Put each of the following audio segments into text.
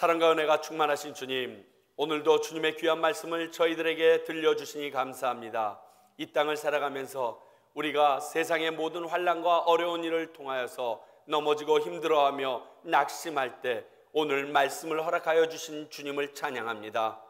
사랑과 은혜가 충만하신 주님, 오늘도 주님의 귀한 말씀을 저희들에게 들려주시니 감사합니다. 이 땅을 살아가면서 우리가 세상의 모든 환난과 어려운 일을 통하여서 넘어지고 힘들어하며 낙심할 때 오늘 말씀을 허락하여 주신 주님을 찬양합니다.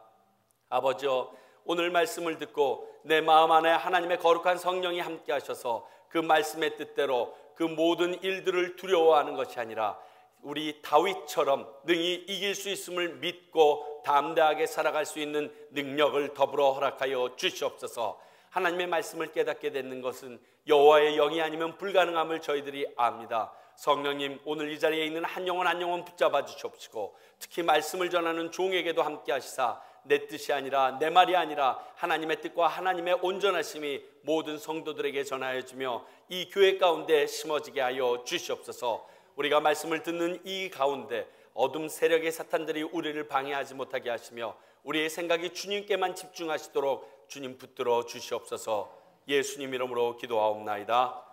아버지여, 오늘 말씀을 듣고 내 마음 안에 하나님의 거룩한 성령이 함께 하셔서 그 말씀의 뜻대로 그 모든 일들을 두려워하는 것이 아니라 우리 다윗처럼 능히 이길 수 있음을 믿고 담대하게 살아갈 수 있는 능력을 더불어 허락하여 주시옵소서. 하나님의 말씀을 깨닫게 되는 것은 여호와의 영이 아니면 불가능함을 저희들이 압니다. 성령님, 오늘 이 자리에 있는 한 영혼 한 영혼 붙잡아 주시옵시고, 특히 말씀을 전하는 종에게도 함께 하시사 내 뜻이 아니라 내 말이 아니라 하나님의 뜻과 하나님의 온전하심이 모든 성도들에게 전하여 주며 이 교회 가운데 심어지게 하여 주시옵소서. 우리가 말씀을 듣는 이 가운데 어둠 세력의 사탄들이 우리를 방해하지 못하게 하시며 우리의 생각이 주님께만 집중하시도록 주님 붙들어 주시옵소서. 예수님 이름으로 기도하옵나이다.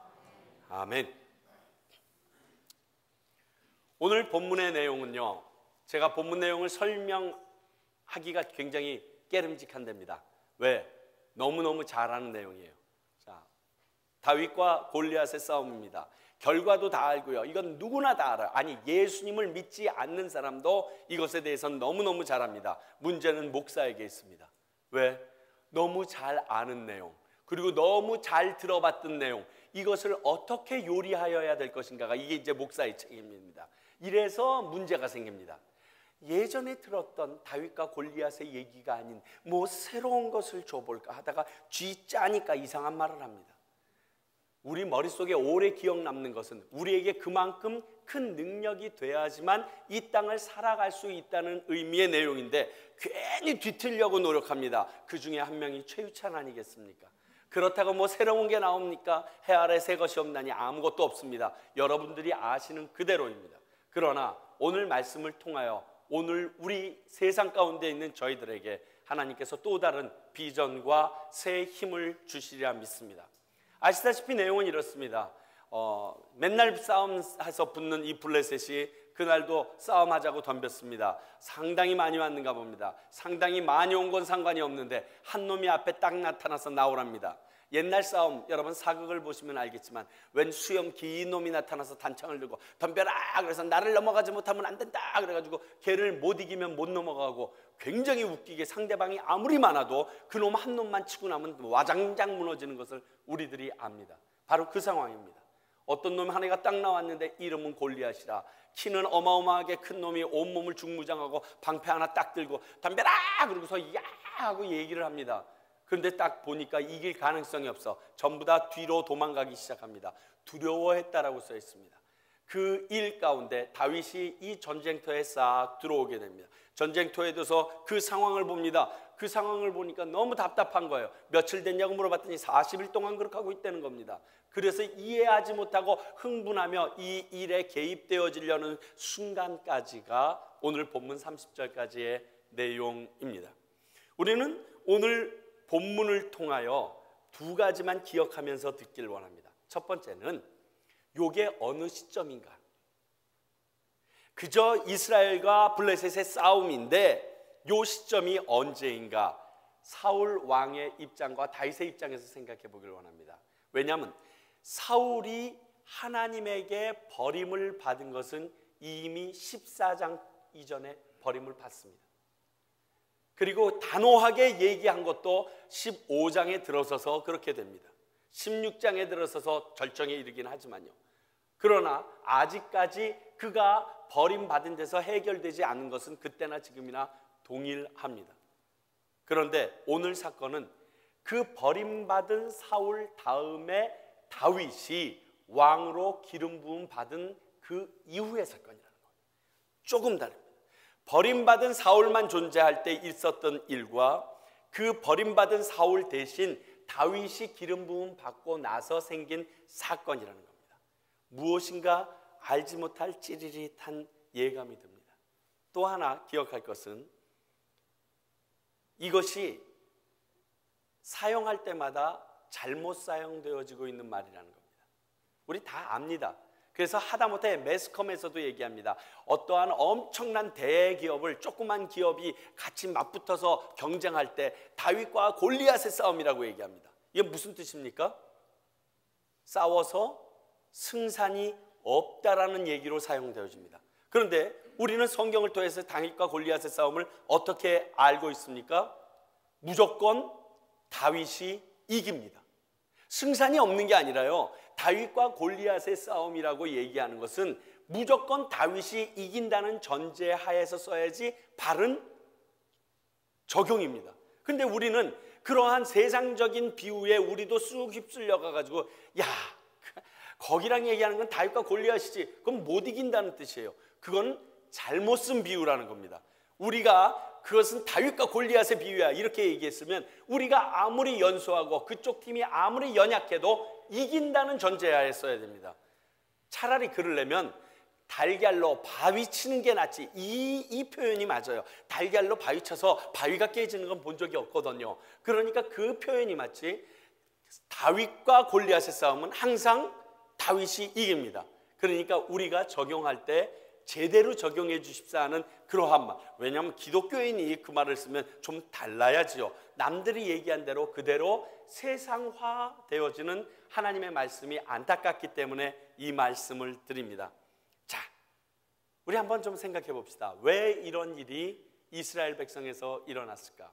아멘. 오늘 본문의 내용은요, 제가 본문 내용을 설명하기가 굉장히 깨름직한답니다. 왜? 너무너무 잘 아는 내용이에요. 자, 다윗과 골리앗의 싸움입니다. 결과도 다 알고요. 이건 누구나 다 알아요. 아니, 예수님을 믿지 않는 사람도 이것에 대해서는 너무너무 잘 압니다. 문제는 목사에게 있습니다. 왜? 너무 잘 아는 내용, 그리고 너무 잘 들어봤던 내용, 이것을 어떻게 요리하여야 될 것인가가 이게 이제 목사의 책임입니다. 이래서 문제가 생깁니다. 예전에 들었던 다윗과 골리앗의 얘기가 아닌 뭐 새로운 것을 줘볼까 하다가 쥐 짜니까 이상한 말을 합니다. 우리 머릿속에 오래 기억 남는 것은 우리에게 그만큼 큰 능력이 돼야지만 이 땅을 살아갈 수 있다는 의미의 내용인데 괜히 뒤틀려고 노력합니다. 그 중에 한 명이 최유찬 아니겠습니까? 그렇다고 뭐 새로운 게 나옵니까? 해 아래 새 것이 없나니 아무것도 없습니다. 여러분들이 아시는 그대로입니다. 그러나 오늘 말씀을 통하여 오늘 우리 세상 가운데 있는 저희들에게 하나님께서 또 다른 비전과 새 힘을 주시리라 믿습니다. 아시다시피 내용은 이렇습니다. 맨날 싸움해서 붙는 이 블레셋이 그날도 싸움하자고 덤볐습니다. 상당히 많이 왔는가 봅니다. 상당히 많이 온 건 상관이 없는데 한 놈이 앞에 딱 나타나서 나오랍니다. 옛날 싸움, 여러분 사극을 보시면 알겠지만 웬 수염 긴 놈이 나타나서 단창을 들고 덤벼라, 그래서 나를 넘어가지 못하면 안 된다 그래가지고 걔를 못 이기면 못 넘어가고, 굉장히 웃기게 상대방이 아무리 많아도 그놈 한 놈만 치고 나면 와장장 무너지는 것을 우리들이 압니다. 바로 그 상황입니다. 어떤 놈 한 애가 딱 나왔는데 이름은 골리앗이라, 키는 어마어마하게 큰 놈이 온몸을 중무장하고 방패 하나 딱 들고 덤벼라 그러고서 야 하고 얘기를 합니다. 그런데 딱 보니까 이길 가능성이 없어 전부 다 뒤로 도망가기 시작합니다. 두려워했다라고 써 있습니다. 그 일 가운데 다윗이 이 전쟁터에 싹 들어오게 됩니다. 전쟁터에 들어서 그 상황을 봅니다. 그 상황을 보니까 너무 답답한 거예요. 며칠 됐냐고 물어봤더니 40일 동안 그렇게 하고 있다는 겁니다. 그래서 이해하지 못하고 흥분하며 이 일에 개입되어지려는 순간까지가 오늘 본문 30절까지의 내용입니다. 우리는 오늘 본문을 통하여 두 가지만 기억하면서 듣길 원합니다. 첫 번째는 요게 어느 시점인가? 그저 이스라엘과 블레셋의 싸움인데 요 시점이 언제인가? 사울 왕의 입장과 다윗의 입장에서 생각해 보길 원합니다. 왜냐하면 사울이 하나님에게 버림을 받은 것은 이미 14장 이전에 버림을 받습니다. 그리고 단호하게 얘기한 것도 15장에 들어서서 그렇게 됩니다. 16장에 들어서서 절정에 이르긴 하지만요. 그러나 아직까지 그가 버림받은 데서 해결되지 않은 것은 그때나 지금이나 동일합니다. 그런데 오늘 사건은 그 버림받은 사울 다음에 다윗이 왕으로 기름 부음 받은 그 이후의 사건이라는 거예요. 조금 다릅니다. 버림받은 사울만 존재할 때 있었던 일과 그 버림받은 사울 대신 다윗이 기름 부음 받고 나서 생긴 사건이라는 겁니다. 무엇인가 알지 못할 찌릿한 예감이 듭니다. 또 하나 기억할 것은 이것이 사용할 때마다 잘못 사용되어지고 있는 말이라는 겁니다. 우리 다 압니다. 그래서 하다못해 매스컴에서도 얘기합니다. 어떠한 엄청난 대기업을 조그만 기업이 같이 맞붙어서 경쟁할 때 다윗과 골리앗의 싸움이라고 얘기합니다. 이게 무슨 뜻입니까? 싸워서 승산이 없다라는 얘기로 사용되어집니다. 그런데 우리는 성경을 통해서 다윗과 골리앗의 싸움을 어떻게 알고 있습니까? 무조건 다윗이 이깁니다. 승산이 없는 게 아니라요, 다윗과 골리앗의 싸움이라고 얘기하는 것은 무조건 다윗이 이긴다는 전제하에서 써야지 바른 적용입니다. 근데 우리는 그러한 세상적인 비유에 우리도 쑥 휩쓸려 가지고, 야, 거기랑 얘기하는 건 다윗과 골리앗이지, 그럼 못 이긴다는 뜻이에요. 그건 잘못 쓴 비유라는 겁니다. 우리가 그것은 다윗과 골리앗의 비유야 이렇게 얘기했으면 우리가 아무리 연소하고 그쪽 팀이 아무리 연약해도 이긴다는 전제하에 써야 됩니다. 차라리 그러려면 달걀로 바위 치는 게 낫지. 이 표현이 맞아요. 달걀로 바위 쳐서 바위가 깨지는 건 본 적이 없거든요. 그러니까 그 표현이 맞지. 다윗과 골리앗의 싸움은 항상 다윗이 이깁니다. 그러니까 우리가 적용할 때 제대로 적용해 주십사 하는 그러한 말. 왜냐하면 기독교인이 그 말을 쓰면 좀 달라야지요. 남들이 얘기한 대로 그대로 세상화 되어지는 하나님의 말씀이 안타깝기 때문에 이 말씀을 드립니다. 자, 우리 한번 좀 생각해 봅시다. 왜 이런 일이 이스라엘 백성에서 일어났을까?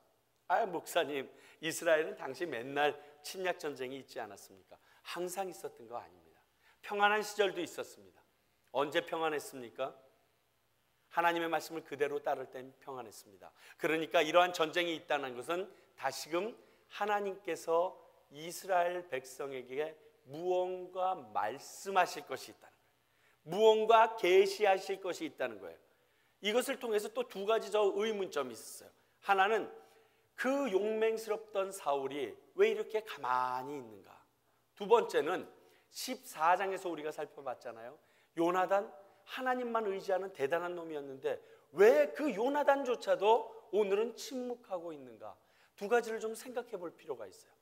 목사님, 이스라엘은 당시 맨날 침략 전쟁이 있지 않았습니까? 항상 있었던 거 아닙니다. 평안한 시절도 있었습니다. 언제 평안했습니까? 하나님의 말씀을 그대로 따를 땐 평안했습니다. 그러니까 이러한 전쟁이 있다는 것은 다시금 하나님께서 이스라엘 백성에게 무언가 말씀하실 것이 있다는 거예요. 무언가 계시하실 것이 있다는 거예요. 이것을 통해서 또 두 가지 저 의문점이 있었어요. 하나는 그 용맹스럽던 사울이 왜 이렇게 가만히 있는가? 두 번째는 14장에서 우리가 살펴봤잖아요. 요나단, 하나님만 의지하는 대단한 놈이었는데 왜 그 요나단조차도 오늘은 침묵하고 있는가? 두 가지를 좀 생각해 볼 필요가 있어요.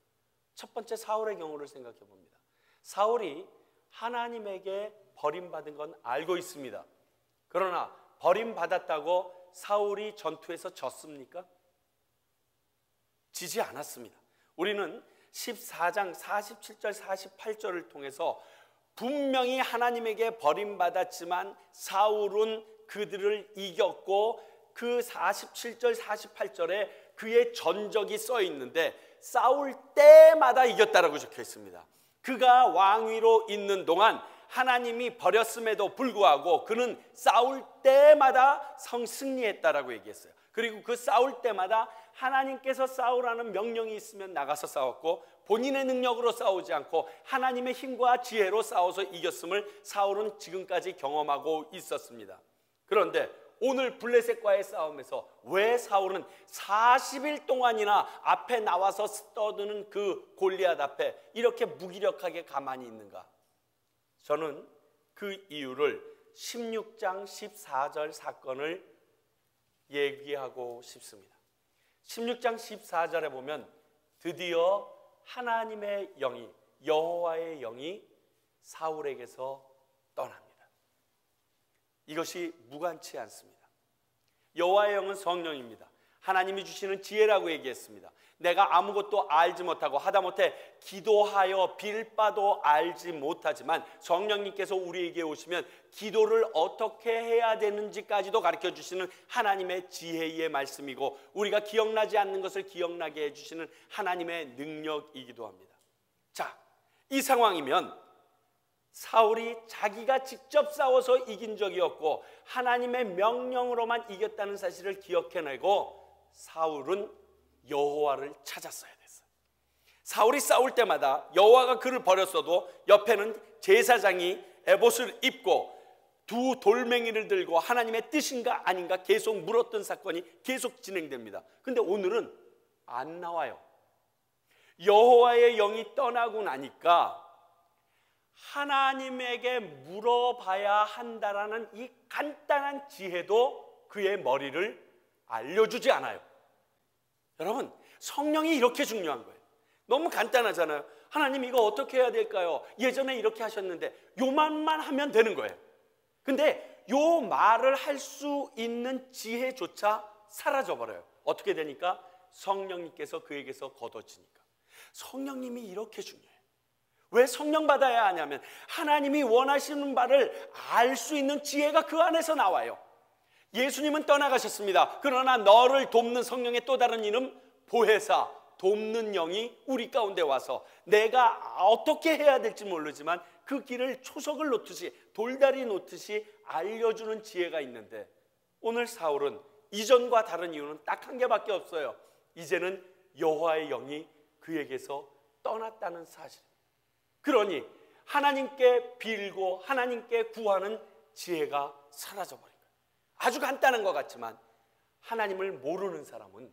첫 번째, 사울의 경우를 생각해 봅니다. 사울이 하나님에게 버림받은 건 알고 있습니다. 그러나 버림받았다고 사울이 전투에서 졌습니까? 지지 않았습니다. 우리는 14장 47절 48절을 통해서 분명히 하나님에게 버림받았지만 사울은 그들을 이겼고 그 47절 48절에 그의 전적이 써 있는데 싸울 때마다 이겼다라고 적혀 있습니다. 그가 왕위로 있는 동안 하나님이 버렸음에도 불구하고 그는 싸울 때마다 승리했다라고 얘기했어요. 그리고 그 싸울 때마다 하나님께서 싸우라는 명령이 있으면 나가서 싸웠고 본인의 능력으로 싸우지 않고 하나님의 힘과 지혜로 싸워서 이겼음을 사울은 지금까지 경험하고 있었습니다. 그런데 오늘 블레셋과의 싸움에서 왜 사울은 40일 동안이나 앞에 나와서 떠드는 그 골리앗 앞에 이렇게 무기력하게 가만히 있는가? 저는 그 이유를 16장 14절 사건을 얘기하고 싶습니다. 16장 14절에 보면 드디어 하나님의 영이, 여호와의 영이 사울에게서 떠납니다. 이것이 무관치 않습니다. 여호와의 영은 성령입니다. 하나님이 주시는 지혜라고 얘기했습니다. 내가 아무것도 알지 못하고 하다못해 기도하여 빌 바도 알지 못하지만 성령님께서 우리에게 오시면 기도를 어떻게 해야 되는지까지도 가르쳐 주시는 하나님의 지혜의 말씀이고 우리가 기억나지 않는 것을 기억나게 해주시는 하나님의 능력이기도 합니다. 자, 이 상황이면 사울이 자기가 직접 싸워서 이긴 적이 없고 하나님의 명령으로만 이겼다는 사실을 기억해내고 사울은 여호와를 찾았어야 됐어요. 사울이 싸울 때마다 여호와가 그를 버렸어도 옆에는 제사장이 에봇을 입고 두 돌멩이를 들고 하나님의 뜻인가 아닌가 계속 물었던 사건이 계속 진행됩니다. 근데 오늘은 안 나와요. 여호와의 영이 떠나고 나니까 하나님에게 물어봐야 한다라는 이 간단한 지혜도 그의 머리를 알려주지 않아요. 여러분, 성령이 이렇게 중요한 거예요. 너무 간단하잖아요. 하나님 이거 어떻게 해야 될까요? 예전에 이렇게 하셨는데 요 말만 하면 되는 거예요. 근데 요 말을 할 수 있는 지혜조차 사라져버려요. 어떻게 되니까? 성령님께서 그에게서 걷어지니까. 성령님이 이렇게 중요해요. 왜 성령 받아야 하냐면 하나님이 원하시는 바를 알 수 있는 지혜가 그 안에서 나와요. 예수님은 떠나가셨습니다. 그러나 너를 돕는 성령의 또 다른 이름 보혜사, 돕는 영이 우리 가운데 와서 내가 어떻게 해야 될지 모르지만 그 길을 초석을 놓듯이 돌다리 놓듯이 알려주는 지혜가 있는데, 오늘 사울은 이전과 다른 이유는 딱 한 개밖에 없어요. 이제는 여호와의 영이 그에게서 떠났다는 사실. 그러니 하나님께 빌고 하나님께 구하는 지혜가 사라져버린 거예요. 아주 간단한 것 같지만 하나님을 모르는 사람은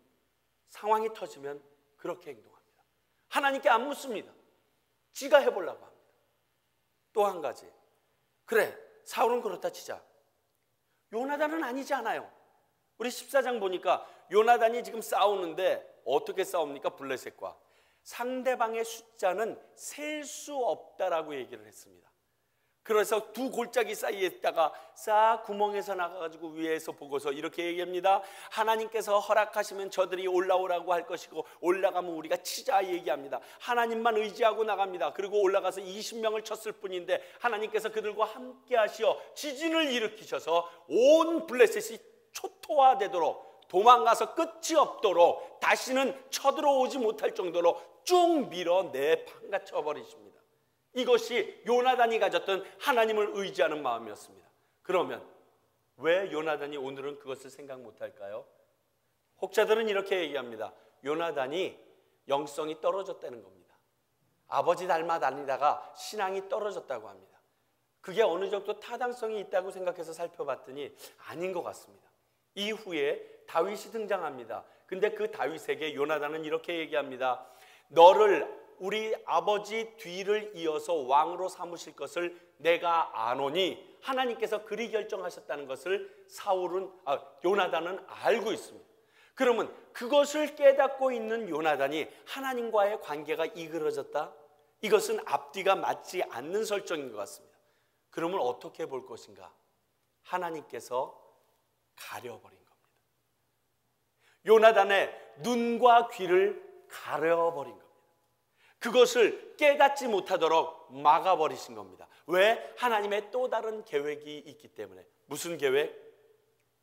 상황이 터지면 그렇게 행동합니다. 하나님께 안 묻습니다. 지가 해보려고 합니다. 또 한 가지, 그래 사울은 그렇다 치자, 요나단은 아니지 않아요. 우리 14장 보니까 요나단이 지금 싸우는데 어떻게 싸웁니까? 블레셋과. 상대방의 숫자는 셀 수 없다라고 얘기를 했습니다. 그래서 두 골짜기 사이에 있다가 싹 구멍에서 나가가지고 위에서 보고서 이렇게 얘기합니다. 하나님께서 허락하시면 저들이 올라오라고 할 것이고 올라가면 우리가 치자 얘기합니다. 하나님만 의지하고 나갑니다. 그리고 올라가서 20명을 쳤을 뿐인데 하나님께서 그들과 함께 하시어 지진을 일으키셔서 온 블레셋이 초토화되도록, 도망가서 끝이 없도록, 다시는 쳐들어오지 못할 정도로 쭉 밀어내 판가쳐 버리십니다. 이것이 요나단이 가졌던 하나님을 의지하는 마음이었습니다. 그러면 왜 요나단이 오늘은 그것을 생각 못할까요? 혹자들은 이렇게 얘기합니다. 요나단이 영성이 떨어졌다는 겁니다. 아버지 닮아 다니다가 신앙이 떨어졌다고 합니다. 그게 어느 정도 타당성이 있다고 생각해서 살펴봤더니 아닌 것 같습니다. 이후에 다윗이 등장합니다. 근데 그 다윗에게 요나단은 이렇게 얘기합니다. 너를 우리 아버지 뒤를 이어서 왕으로 삼으실 것을 내가 아노니, 하나님께서 그리 결정하셨다는 것을 요나단은 알고 있습니다. 그러면 그것을 깨닫고 있는 요나단이 하나님과의 관계가 이그러졌다? 이것은 앞뒤가 맞지 않는 설정인 것 같습니다. 그러면 어떻게 볼 것인가? 하나님께서 가려버린 겁니다. 요나단의 눈과 귀를 가려버린 겁니다. 그것을 깨닫지 못하도록 막아버리신 겁니다. 왜? 하나님의 또 다른 계획이 있기 때문에. 무슨 계획?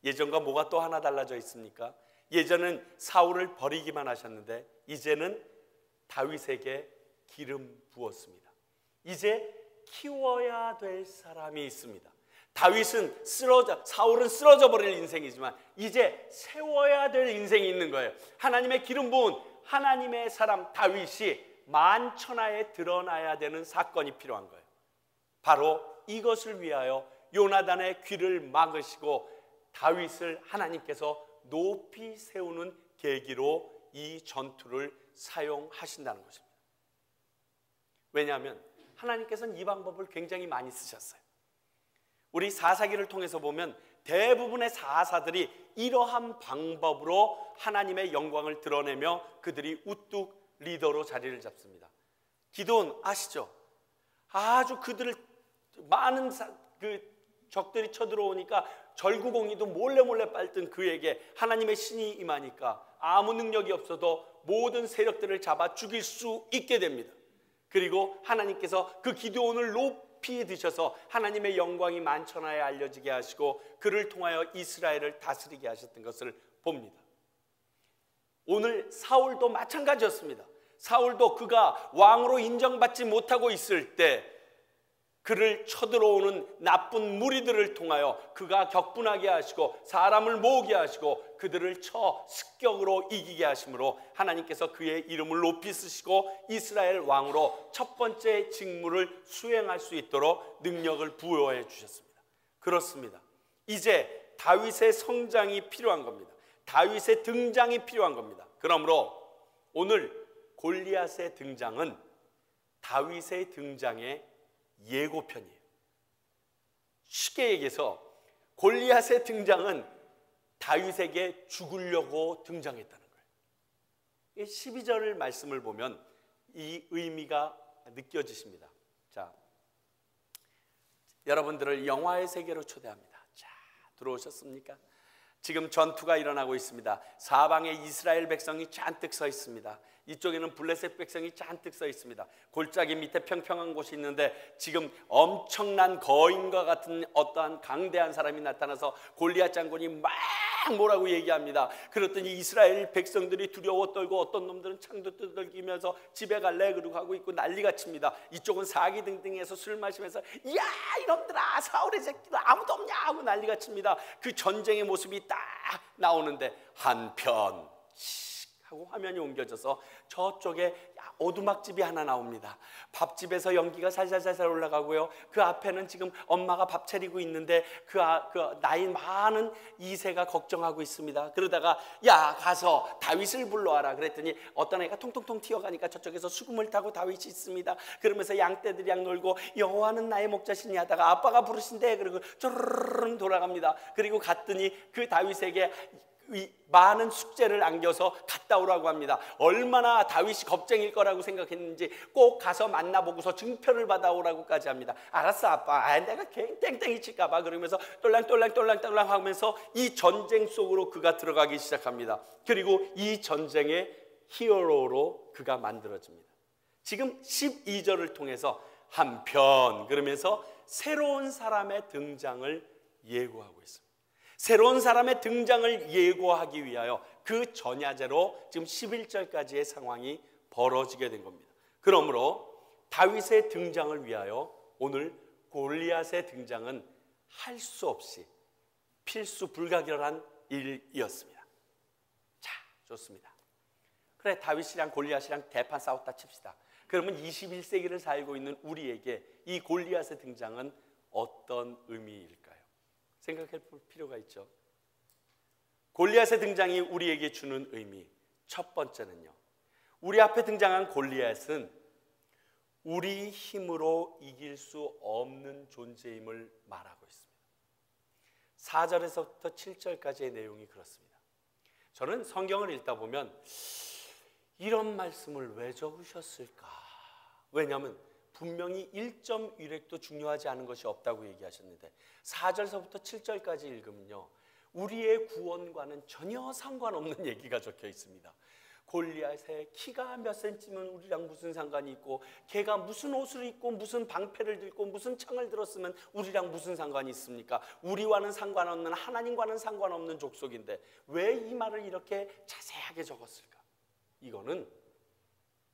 예전과 뭐가 또 하나 달라져 있습니까? 예전은 사울을 버리기만 하셨는데 이제는 다윗에게 기름 부었습니다. 이제 키워야 될 사람이 있습니다. 사울은 쓰러져 버릴 인생이지만 이제 세워야 될 인생이 있는 거예요. 하나님의 기름 부은 하나님의 사람 다윗이 만천하에 드러나야 되는 사건이 필요한 거예요. 바로 이것을 위하여 요나단의 귀를 막으시고 다윗을 하나님께서 높이 세우는 계기로 이 전투를 사용하신다는 것입니다. 왜냐하면 하나님께서는 이 방법을 굉장히 많이 쓰셨어요. 우리 사사기를 통해서 보면 대부분의 사사들이 이러한 방법으로 하나님의 영광을 드러내며 그들이 우뚝 리더로 자리를 잡습니다. 기드온 아시죠? 아주 그들을 많은 적들이 쳐들어오니까 절구공이도 몰래 빨던 그에게 하나님의 신이 임하니까 아무 능력이 없어도 모든 세력들을 잡아 죽일 수 있게 됩니다. 그리고 하나님께서 그 기드온을 높이 드셔서 하나님의 영광이 만천하에 알려지게 하시고 그를 통하여 이스라엘을 다스리게 하셨던 것을 봅니다. 오늘 사울도 마찬가지였습니다. 사울도 그가 왕으로 인정받지 못하고 있을 때 그를 쳐들어오는 나쁜 무리들을 통하여 그가 격분하게 하시고 사람을 모으게 하시고 그들을 쳐 습격으로 이기게 하심으로 하나님께서 그의 이름을 높이 쓰시고 이스라엘 왕으로 첫 번째 직무를 수행할 수 있도록 능력을 부여해 주셨습니다. 그렇습니다. 이제 다윗의 성장이 필요한 겁니다. 다윗의 등장이 필요한 겁니다. 그러므로 오늘 골리앗의 등장은 다윗의 등장의 예고편이에요. 쉽게 얘기해서 골리앗의 등장은 다윗에게 죽으려고 등장했다는 거예요. 12절 말씀을 보면 이 의미가 느껴지십니다. 자, 여러분들을 영화의 세계로 초대합니다. 자, 들어오셨습니까? 지금 전투가 일어나고 있습니다. 사방에 이스라엘 백성이 잔뜩 서 있습니다. 이쪽에는 블레셋 백성이 잔뜩 서 있습니다. 골짜기 밑에 평평한 곳이 있는데 지금 엄청난 거인과 같은 어떠한 강대한 사람이 나타나서 골리앗 장군이 막 뭐라고 얘기합니다. 그랬더니 이스라엘 백성들이 두려워 떨고 어떤 놈들은 창도 두들기면서 집에 갈래 그러고 하고 있고 난리가 칩니다. 이쪽은 사기등등해서 술 마시면서 야 이놈들아 사울의 새끼들 아무도 없냐 하고 난리가 칩니다. 그 전쟁의 모습이 딱 나오는데 한편 하고 화면이 옮겨져서 저쪽에 오두막집이 하나 나옵니다. 밥집에서 연기가 살살살살 올라가고요. 그 앞에는 지금 엄마가 밥 차리고 있는데 그 나이 많은 2세가 걱정하고 있습니다. 그러다가 야 가서 다윗을 불러와라 그랬더니 어떤 애가 통통통 튀어가니까 저쪽에서 수금을 타고 다윗이 있습니다. 그러면서 양떼들이랑 놀고 여호와는 나의 목자시니 하다가 아빠가 부르신대 그리고 쪼르르르 돌아갑니다. 그리고 갔더니 그 다윗에게 많은 숙제를 안겨서 갔다 오라고 합니다. 얼마나 다윗이 겁쟁일 거라고 생각했는지 꼭 가서 만나보고서 증표를 받아오라고까지 합니다. 알았어 아빠, 내가 땡땡이 칠까봐 그러면서 똘랑똘랑 하면서 이 전쟁 속으로 그가 들어가기 시작합니다. 그리고 이 전쟁의 히어로로 그가 만들어집니다. 지금 12절을 통해서 한편 그러면서 새로운 사람의 등장을 예고하고 있습니다. 새로운 사람의 등장을 예고하기 위하여 그 전야제로 지금 11절까지의 상황이 벌어지게 된 겁니다. 그러므로 다윗의 등장을 위하여 오늘 골리앗의 등장은 할 수 없이 필수 불가결한 일이었습니다. 자, 좋습니다. 그래 다윗이랑 골리앗이랑 대판 싸웠다 칩시다. 그러면 21세기를 살고 있는 우리에게 이 골리앗의 등장은 어떤 의미일까요? 생각해 볼 필요가 있죠. 골리앗의 등장이 우리에게 주는 의미, 첫 번째는요, 우리 앞에 등장한 골리앗은 우리 힘으로 이길 수 없는 존재임을 말하고 있습니다. 4절에서부터 7절까지의 내용이 그렇습니다. 저는 성경을 읽다 보면 이런 말씀을 왜 적으셨을까? 왜냐하면 분명히 1.1획도 중요하지 않은 것이 없다고 얘기하셨는데 4절서부터 7절까지 읽으면요, 우리의 구원과는 전혀 상관없는 얘기가 적혀 있습니다. 골리앗의 키가 몇 센치면 우리랑 무슨 상관이 있고, 걔가 무슨 옷을 입고 무슨 방패를 들고 무슨 창을 들었으면 우리랑 무슨 상관이 있습니까? 우리와는 상관없는, 하나님과는 상관없는 족속인데 왜 이 말을 이렇게 자세하게 적었을까? 이거는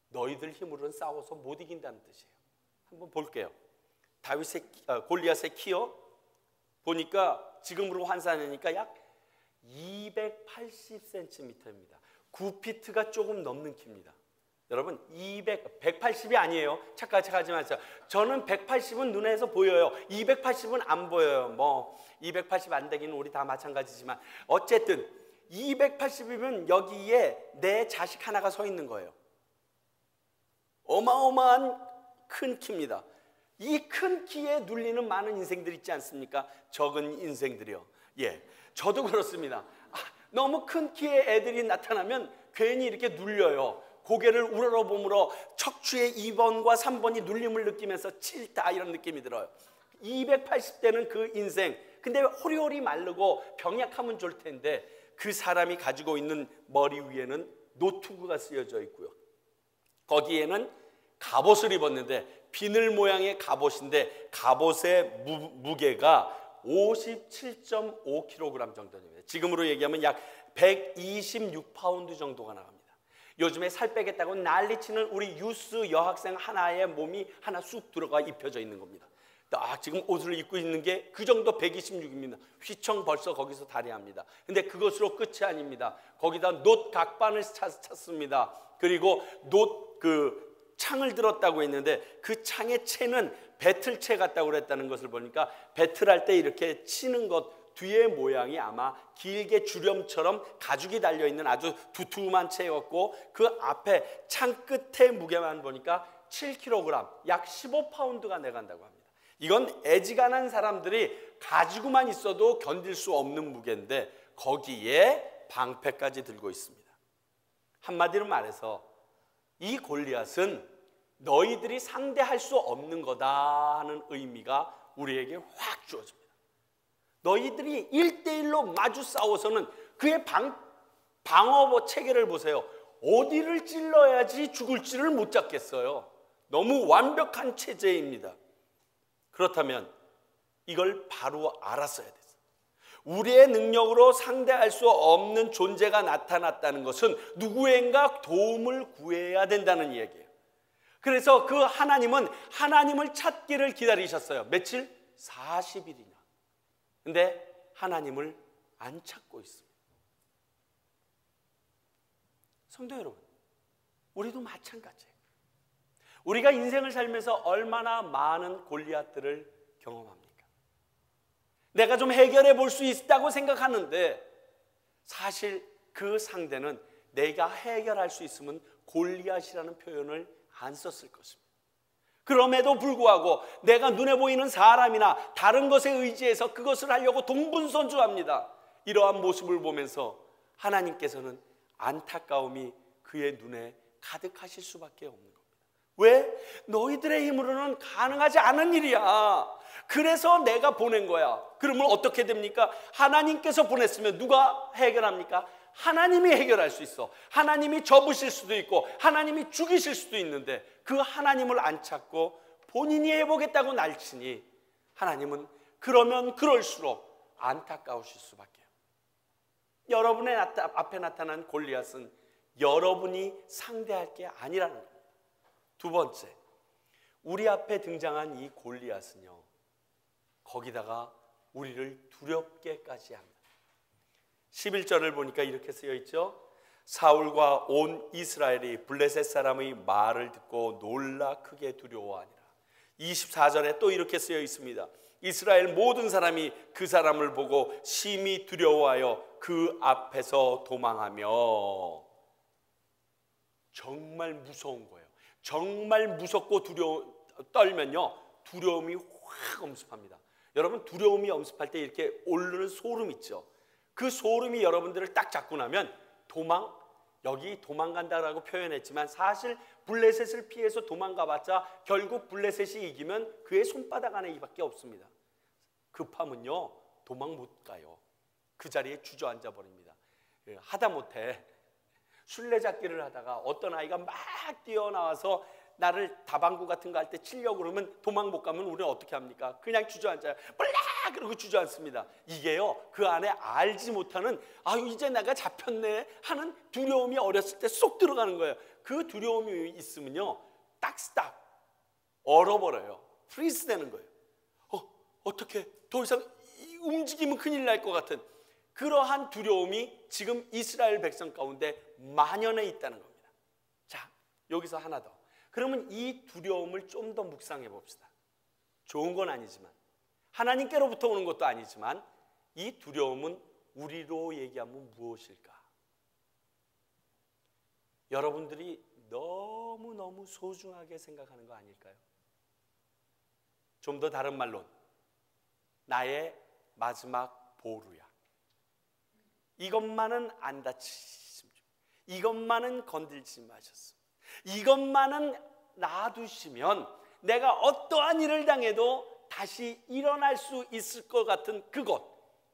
너희들 힘으로는 싸워서 못 이긴다는 뜻이에요. 한번 볼게요. 골리앗의 키요, 보니까 지금으로 환산하니까 약 280cm입니다. 9피트가 조금 넘는 키입니다. 여러분 180이 아니에요. 착각하지 마세요. 저는 180은 눈에서 보여요. 280은 안 보여요. 뭐 280 안 되기는 우리 다 마찬가지지만 어쨌든 280이면 여기에 내 자식 하나가 서 있는 거예요. 어마어마한 큰 키입니다. 이 큰 키에 눌리는 많은 인생들 있지 않습니까? 적은 인생들이요. 예, 저도 그렇습니다. 너무 큰 키의 애들이 나타나면 괜히 이렇게 눌려요. 고개를 우러러보므로 척추의 2번과 3번이 눌림을 느끼면서 싫다 이런 느낌이 들어요. 280대는 그 인생, 근데 호리호리 마르고 병약하면 좋을 텐데 그 사람이 가지고 있는 머리 위에는 노트구가 쓰여져 있고요. 거기에는 갑옷을 입었는데 비늘 모양의 갑옷인데 갑옷의 무게가 57.5kg 정도 됩니다. 지금으로 얘기하면 약 126파운드 정도가 나갑니다. 요즘에 살 빼겠다고 난리치는 우리 유스 여학생 하나의 몸이 하나 쑥 들어가 입혀져 있는 겁니다. 지금 옷을 입고 있는 게 그 정도 126입니다. 휘청 벌써 거기서 다리합니다. 근데 그것으로 끝이 아닙니다. 거기다 놋 각반을 찼습니다. 그리고 놋 창을 들었다고 했는데 그 창의 채는 배틀채 같다고 그랬다는 것을 보니까 배틀할 때 이렇게 치는 것 뒤에 모양이 아마 길게 주렴처럼 가죽이 달려있는 아주 두툼한 채였고 그 앞에 창 끝에 무게만 보니까 7kg, 약 15파운드가 내간다고 합니다. 이건 애지간한 사람들이 가지고만 있어도 견딜 수 없는 무게인데 거기에 방패까지 들고 있습니다. 한마디로 말해서 이 골리앗은 너희들이 상대할 수 없는 거다 하는 의미가 우리에게 확 주어집니다. 너희들이 1대1로 마주 싸워서는 그의 방어 체계를 보세요. 어디를 찔러야지 죽을지를 못 잡겠어요. 너무 완벽한 체제입니다. 그렇다면 이걸 바로 알았어야 됐어요. 우리의 능력으로 상대할 수 없는 존재가 나타났다는 것은 누구인가 도움을 구해야 된다는 이야기예요. 그래서 그 하나님은 하나님을 찾기를 기다리셨어요. 며칠? 40일이나. 근데 하나님을 안 찾고 있습니다. 성도 여러분, 우리도 마찬가지예요. 우리가 인생을 살면서 얼마나 많은 골리앗들을 경험합니까? 내가 좀 해결해 볼 수 있다고 생각하는데 사실 그 상대는 내가 해결할 수 있으면 골리앗이라는 표현을 안 썼을 것입니다. 그럼에도 불구하고 내가 눈에 보이는 사람이나 다른 것에 의지해서 그것을 하려고 동분서주합니다. 이러한 모습을 보면서 하나님께서는 안타까움이 그의 눈에 가득하실 수밖에 없는 겁니다. 왜? 너희들의 힘으로는 가능하지 않은 일이야. 그래서 내가 보낸 거야. 그러면 어떻게 됩니까? 하나님께서 보냈으면 누가 해결합니까? 하나님이 해결할 수 있어. 하나님이 접으실 수도 있고 하나님이 죽이실 수도 있는데 그 하나님을 안 찾고 본인이 해보겠다고 날치니 하나님은 그러면 그럴수록 안타까우실 수밖에요. 여러분의 앞에 나타난 골리앗은 여러분이 상대할 게 아니라는 거예요. 두 번째, 우리 앞에 등장한 이 골리앗은요, 거기다가 우리를 두렵게까지 합니다. 11절을 보니까 이렇게 쓰여 있죠. 사울과 온 이스라엘이 블레셋 사람의 말을 듣고 놀라 크게 두려워하니라. 24절에 또 이렇게 쓰여 있습니다. 이스라엘 모든 사람이 그 사람을 보고 심히 두려워하여 그 앞에서 도망하며. 정말 무서운 거예요. 정말 무섭고 떨면요, 두려움이 확 엄습합니다. 여러분, 두려움이 엄습할 때 이렇게 오르는 소름 있죠. 그 소름이 여러분들을 딱 잡고 나면 여기 도망간다라고 표현했지만 사실 블레셋을 피해서 도망가봤자 결국 블레셋이 이기면 그의 손바닥 안에 이밖에 없습니다. 급하면요 도망 못 가요. 그 자리에 주저앉아 버립니다. 하다못해 술래잡기를 하다가 어떤 아이가 막 뛰어나와서 나를 다방구 같은 거 할 때 치려고 그러면 도망 못 가면 우리는 어떻게 합니까? 그냥 주저앉아요. 빨라! 그러고 주저앉습니다. 이게요, 그 안에 알지 못하는 아유 이제 내가 잡혔네 하는 두려움이 어렸을 때 쏙 들어가는 거예요. 그 두려움이 있으면요 딱스딱 얼어버려요. 프리즈 되는 거예요. 어떻게 더 이상 움직이면 큰일 날 것 같은 그러한 두려움이 지금 이스라엘 백성 가운데 만연해 있다는 겁니다. 자, 여기서 하나 더. 그러면 이 두려움을 좀 더 묵상해 봅시다. 좋은 건 아니지만, 하나님께로부터 오는 것도 아니지만, 이 두려움은 우리로 얘기하면 무엇일까? 여러분들이 너무너무 소중하게 생각하는 거 아닐까요? 좀 더 다른 말로 나의 마지막 보루야. 이것만은 안 다치십시오. 이것만은 건들지 마셨습니다. 이것만은 놔두시면 내가 어떠한 일을 당해도 다시 일어날 수 있을 것 같은 그것.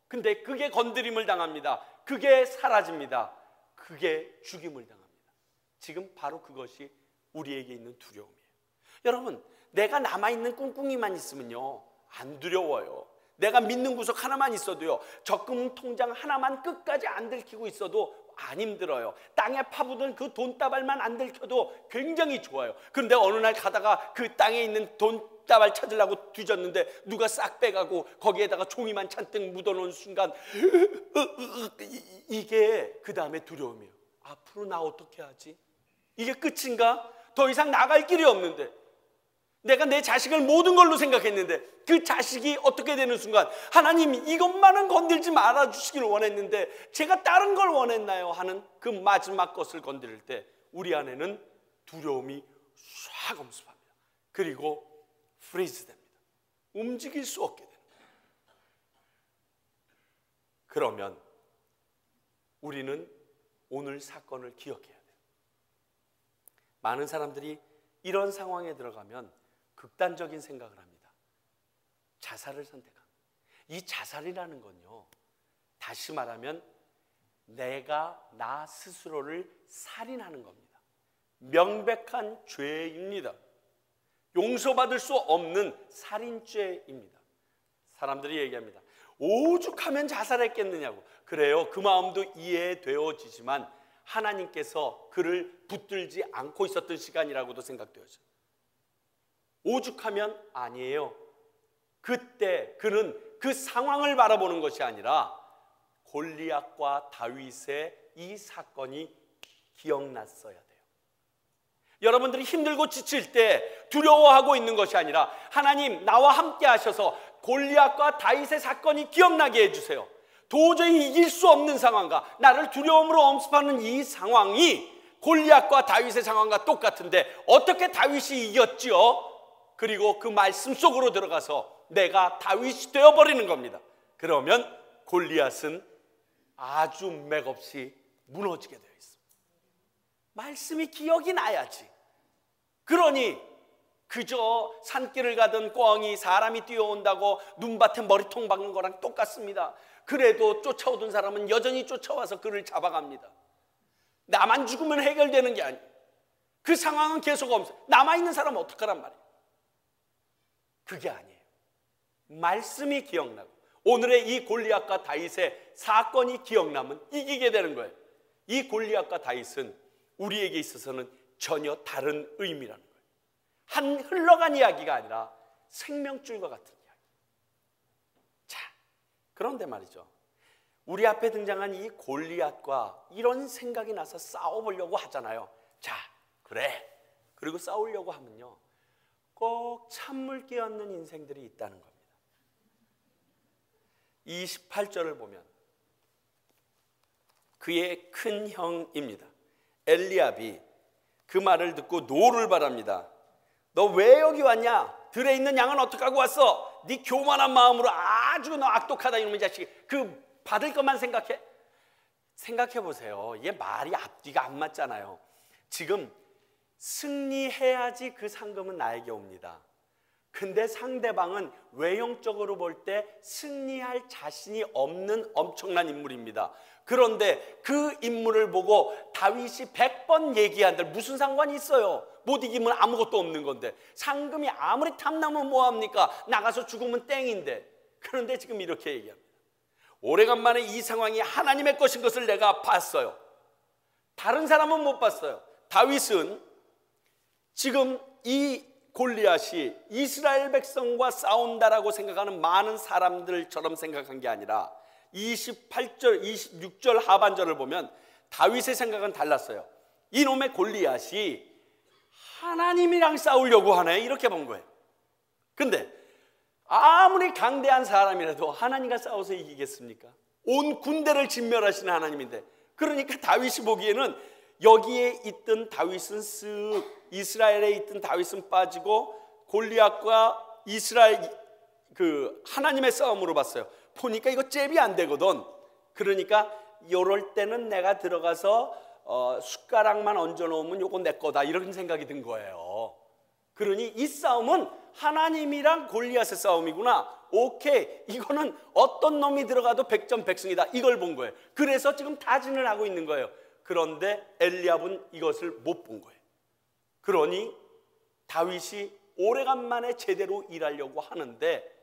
근데 그게 건드림을 당합니다. 그게 사라집니다. 그게 죽임을 당합니다. 지금 바로 그것이 우리에게 있는 두려움이에요. 여러분, 내가 남아있는 꿍꿍이만 있으면요 안 두려워요. 내가 믿는 구석 하나만 있어도요, 적금 통장 하나만 끝까지 안 들키고 있어도 안 힘들어요. 땅에 파묻은 그 돈다발만 안 들켜도 굉장히 좋아요. 그런데 어느 날 가다가 그 땅에 있는 돈다발 찾으려고 뒤졌는데 누가 싹 빼가고 거기에다가 종이만 잔뜩 묻어놓은 순간 이게 그 다음에 두려움이에요. 앞으로 나 어떻게 하지? 이게 끝인가? 더 이상 나갈 길이 없는데, 내가 내 자식을 모든 걸로 생각했는데 그 자식이 어떻게 되는 순간 하나님 이것만은 건들지 말아주시길 원했는데 제가 다른 걸 원했나요? 하는 그 마지막 것을 건드릴 때 우리 안에는 두려움이 싹 엄습합니다. 그리고 프리즈 됩니다. 움직일 수 없게 됩니다. 그러면 우리는 오늘 사건을 기억해야 돼요. 많은 사람들이 이런 상황에 들어가면 극단적인 생각을 합니다. 자살을 선택합니다. 이 자살이라는 건요, 다시 말하면 내가 나 스스로를 살인하는 겁니다. 명백한 죄입니다. 용서받을 수 없는 살인죄입니다. 사람들이 얘기합니다. 오죽하면 자살했겠느냐고. 그래요, 그 마음도 이해되어지지만 하나님께서 그를 붙들지 않고 있었던 시간이라고도 생각되어져요. 오죽하면 아니에요. 그때 그는 그 상황을 바라보는 것이 아니라 골리앗과 다윗의 이 사건이 기억났어야 돼요. 여러분들이 힘들고 지칠 때 두려워하고 있는 것이 아니라 하나님 나와 함께 하셔서 골리앗과 다윗의 사건이 기억나게 해주세요. 도저히 이길 수 없는 상황과 나를 두려움으로 엄습하는 이 상황이 골리앗과 다윗의 상황과 똑같은데 어떻게 다윗이 이겼지요? 그리고 그 말씀 속으로 들어가서 내가 다윗이 되어버리는 겁니다. 그러면 골리앗은 아주 맥없이 무너지게 되어 있습니다. 말씀이 기억이 나야지. 그러니 그저 산길을 가던 꿩이 사람이 뛰어온다고 눈밭에 머리통 박는 거랑 똑같습니다. 그래도 쫓아오던 사람은 여전히 쫓아와서 그를 잡아갑니다. 나만 죽으면 해결되는 게 아니에요. 그 상황은 계속 없어요. 남아있는 사람은 어떡하란 말이에요. 그게 아니에요. 말씀이 기억나고 오늘의 이 골리앗과 다윗의 사건이 기억나면 이기게 되는 거예요. 이 골리앗과 다윗은 우리에게 있어서는 전혀 다른 의미라는 거예요. 한 흘러간 이야기가 아니라 생명줄과 같은 이야기. 자, 그런데 말이죠, 우리 앞에 등장한 이 골리앗과 이런 생각이 나서 싸워보려고 하잖아요. 자, 그래. 그리고 싸우려고 하면요, 꼭 찬물 끼얹는 인생들이 있다는 겁니다. 28절을 보면 그의 큰 형입니다. 엘리압이 그 말을 듣고 노를 바랍니다. 너 왜 여기 왔냐? 들에 있는 양은 어떡하고 왔어? 네 교만한 마음으로 아주 너 악독하다 이놈의 자식. 그 받을 것만 생각해? 생각해 보세요. 이게 말이 앞뒤가 안 맞잖아요. 지금 승리해야지 그 상금은 나에게 옵니다. 근데 상대방은 외형적으로 볼 때 승리할 자신이 없는 엄청난 인물입니다. 그런데 그 인물을 보고 다윗이 100번 얘기한들 무슨 상관이 있어요? 못 이기면 아무것도 없는 건데, 상금이 아무리 탐나면 뭐합니까? 나가서 죽으면 땡인데. 그런데 지금 이렇게 얘기합니다. 오래간만에 이 상황이 하나님의 것인 것을 내가 봤어요. 다른 사람은 못 봤어요. 다윗은 지금 이 골리앗이 이스라엘 백성과 싸운다라고 생각하는 많은 사람들처럼 생각한 게 아니라 28절, 26절 하반절을 보면 다윗의 생각은 달랐어요. 이놈의 골리앗이 하나님이랑 싸우려고 하네, 이렇게 본 거예요. 근데 아무리 강대한 사람이라도 하나님과 싸워서 이기겠습니까? 온 군대를 진멸하시는 하나님인데. 그러니까 다윗이 보기에는 여기에 있던 다윗은 쓱, 이스라엘에 있던 다윗은 빠지고 골리앗과 이스라엘 그 하나님의 싸움으로 봤어요. 보니까 이거 잽이 안 되거든. 그러니까 이럴 때는 내가 들어가서 숟가락만 얹어 놓으면 요거 내 거다, 이런 생각이 든 거예요. 그러니 이 싸움은 하나님이랑 골리앗의 싸움이구나. 오케이, 이거는 어떤 놈이 들어가도 백전백승이다, 이걸 본 거예요. 그래서 지금 타진을 하고 있는 거예요. 그런데 엘리압은 이것을 못 본 거예요. 그러니 다윗이 오래간만에 제대로 일하려고 하는데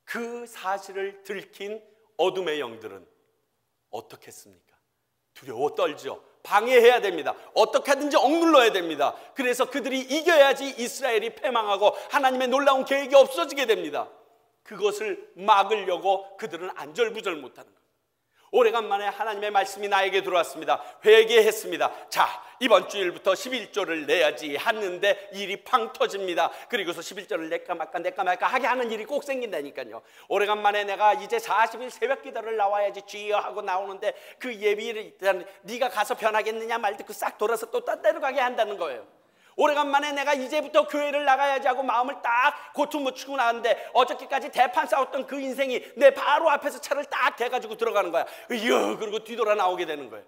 그 사실을 들킨 어둠의 영들은 어떻게 했습니까? 두려워 떨죠. 방해해야 됩니다. 어떻게 하든지 억눌러야 됩니다. 그래서 그들이 이겨야지 이스라엘이 패망하고 하나님의 놀라운 계획이 없어지게 됩니다. 그것을 막으려고 그들은 안절부절 못하는 거예요. 오래간만에 하나님의 말씀이 나에게 들어왔습니다. 회개했습니다. 자, 이번 주일부터 11조를 내야지 하는데 일이 팡 터집니다. 그리고서 11조를 낼까 말까 하게 하는 일이 꼭 생긴다니까요. 오래간만에 내가 이제 40일 새벽 기도를 나와야지 주여 하고 나오는데 그 예비를 일단 네가 가서 변하겠느냐 말 듣고 싹 돌아서 또 딴 데로 가게 한다는 거예요. 오래간만에 내가 이제부터 교회를 나가야지 하고 마음을 딱 고투 묻히고 나왔는데 어저께까지 대판 싸웠던 그 인생이 내 바로 앞에서 차를 딱 대가지고 들어가는 거야. 그리고 뒤돌아 나오게 되는 거예요.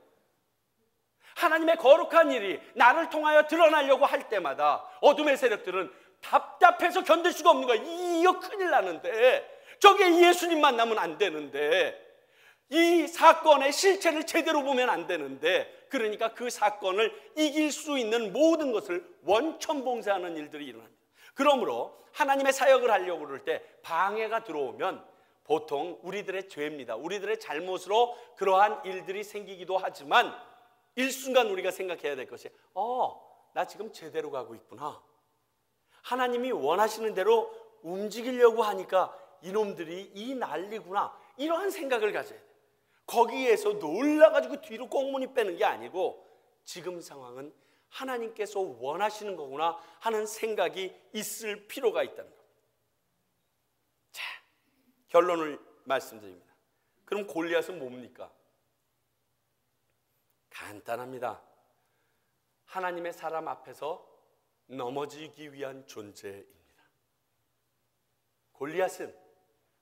하나님의 거룩한 일이 나를 통하여 드러나려고 할 때마다 어둠의 세력들은 답답해서 견딜 수가 없는 거야. 이거 큰일 나는데, 저게 예수님 만나면 안 되는데, 이 사건의 실체를 제대로 보면 안 되는데, 그러니까 그 사건을 이길 수 있는 모든 것을 원천봉쇄하는 일들이 일어납니다. 그러므로 하나님의 사역을 하려고 그럴 때 방해가 들어오면 보통 우리들의 죄입니다. 우리들의 잘못으로 그러한 일들이 생기기도 하지만 일순간 우리가 생각해야 될 것이, 나 지금 제대로 가고 있구나. 하나님이 원하시는 대로 움직이려고 하니까 이놈들이 이 난리구나. 이러한 생각을 가져야 돼요. 거기에서 놀라가지고 뒤로 꽁무니 빼는 게 아니고, 지금 상황은 하나님께서 원하시는 거구나 하는 생각이 있을 필요가 있다는 겁니다. 자, 결론을 말씀드립니다. 그럼 골리앗은 뭡니까? 간단합니다. 하나님의 사람 앞에서 넘어지기 위한 존재입니다. 골리앗은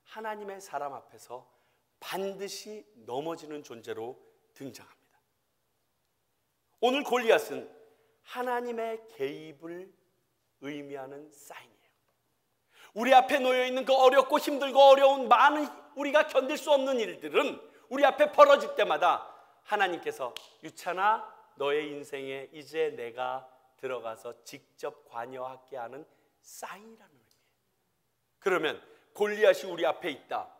하나님의 사람 앞에서 반드시 넘어지는 존재로 등장합니다. 오늘 골리앗은 하나님의 개입을 의미하는 사인이에요. 우리 앞에 놓여있는 그 어렵고 힘들고 어려운 많은 우리가 견딜 수 없는 일들은 우리 앞에 벌어질 때마다 하나님께서 유찬아, 너의 인생에 이제 내가 들어가서 직접 관여하게 하는 사인이라는 의미예요. 그러면 골리앗이 우리 앞에 있다,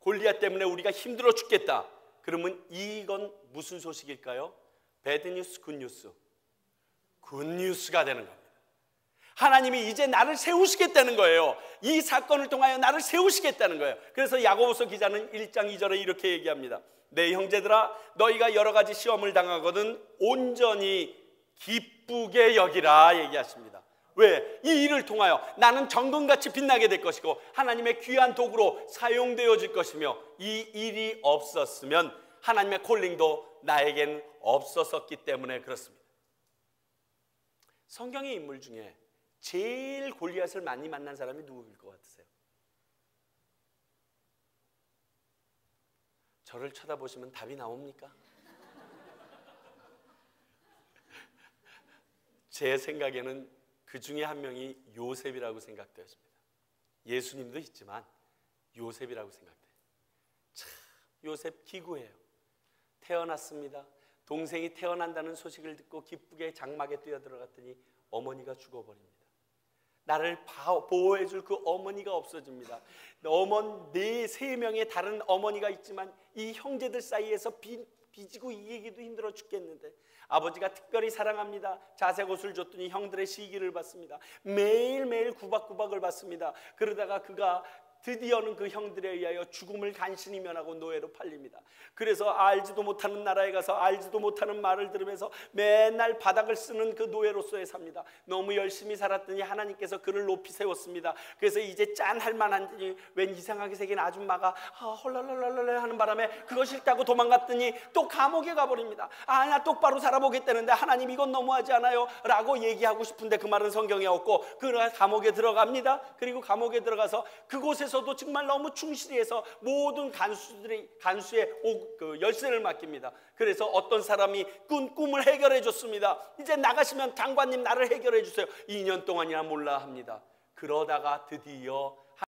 골리앗 때문에 우리가 힘들어 죽겠다, 그러면 이건 무슨 소식일까요? 배드 뉴스, 굿 뉴스. 굿 뉴스가 되는 겁니다. 하나님이 이제 나를 세우시겠다는 거예요. 이 사건을 통하여 나를 세우시겠다는 거예요. 그래서 야고보서 기자는 1장 2절에 이렇게 얘기합니다. 내 형제들아, 너희가 여러 가지 시험을 당하거든 온전히 기쁘게 여기라 얘기하십니다. 왜? 이 일을 통하여 나는 정금같이 빛나게 될 것이고 하나님의 귀한 도구로 사용되어질 것이며, 이 일이 없었으면 하나님의 콜링도 나에겐 없었었기 때문에 그렇습니다. 성경의 인물 중에 제일 골리앗을 많이 만난 사람이 누구일 것 같으세요? 저를 쳐다보시면 답이 나옵니까? 제 생각에는 그 중에 한 명이 요셉이라고 생각되었습니다. 예수님도 있지만 요셉이라고 생각돼요. 참, 요셉 기구예요. 태어났습니다. 동생이 태어난다는 소식을 듣고 기쁘게 장막에 뛰어들어갔더니 어머니가 죽어버립니다. 나를 보호해줄 그 어머니가 없어집니다. 세 명의 다른 어머니가 있지만 이 형제들 사이에서 빚지고 이기기도 힘들어 죽겠는데 아버지가 특별히 사랑합니다. 자색 옷을 줬더니 형들의 시기를 받습니다. 매일매일 구박구박을 받습니다. 그러다가 그가 드디어는 그 형들에 의하여 죽음을 간신히 면하고 노예로 팔립니다. 그래서 알지도 못하는 나라에 가서 알지도 못하는 말을 들으면서 맨날 바닥을 쓰는 그 노예로서의 삽니다. 너무 열심히 살았더니 하나님께서 그를 높이 세웠습니다. 그래서 이제 짠할 만한지 웬 이상하게 생긴 아줌마가 헐랄랄랄랄 하는 바람에 그거 싫다고 도망갔더니 또 감옥에 가버립니다. 나 똑바로 살아보겠다는데 하나님 이건 너무하지 않아요? 라고 얘기하고 싶은데 그 말은 성경에 없고 그 감옥에 들어갑니다. 그리고 감옥에 들어가서 그곳에서도 정말 너무 충실히 해서 모든 간수의 열쇠를 맡깁니다. 그래서 어떤 사람이 꾼 꿈을 해결해 줬습니다. 이제 나가시면 장관님 나를 해결해 주세요. 2년 동안이나 몰라 합니다. 그러다가 드디어